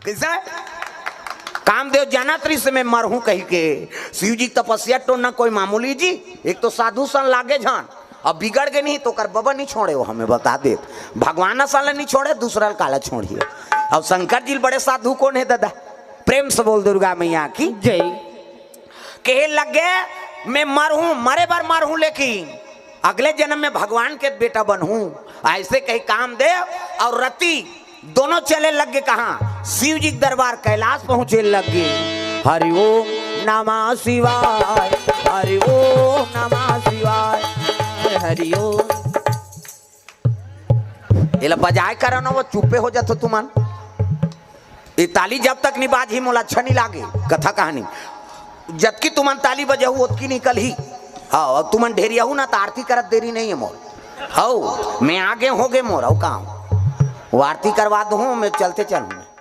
कैसा कामदेव जानात्री से मैं मरहूं कही के। शिव जी तपस्या तो ना कोई मामूली जी, एक तो साधु सन लागे जान, अब बिगड़ गए नहीं तो कर बाबा नहीं छोड़े, वो हमें बता दे। भगवान साला नहीं छोड़े, दूसरा काला छोड़िए। अब शंकर जी बड़े साधु कौन है दादा? प्रेम से बोल दुर्गा मैया की जय। कहे लगे मैं मरहूं, मरे बार मरहूं, लेकिन अगले जन्म में भगवान के बेटा बनूं। ऐसे कही कामदेव और रति दोनों चले लग गए कहाँ? शिव जी दरबार कैलाश पहुंचे लग गए। हरि ओम नमः शिवाय, हरि ओम नमः शिवाय, हरि ओम। ये बजाय करो ना, वो चुप्पे हो जाते तुमान। ये ताली जब तक नहीं बाजी मोला अच्छा नहीं लागे। कथा कहानी जबकि तुमन ताली बजाऊ उतकी निकल ही। हाँ तुमन ढेरिया हूँ ना तो आरती करत देरी नहीं है मोर। हाँ मैं आगे हो गए मोर, कहाँ वो आरती करवा दूँ मैं चलते चलूँ।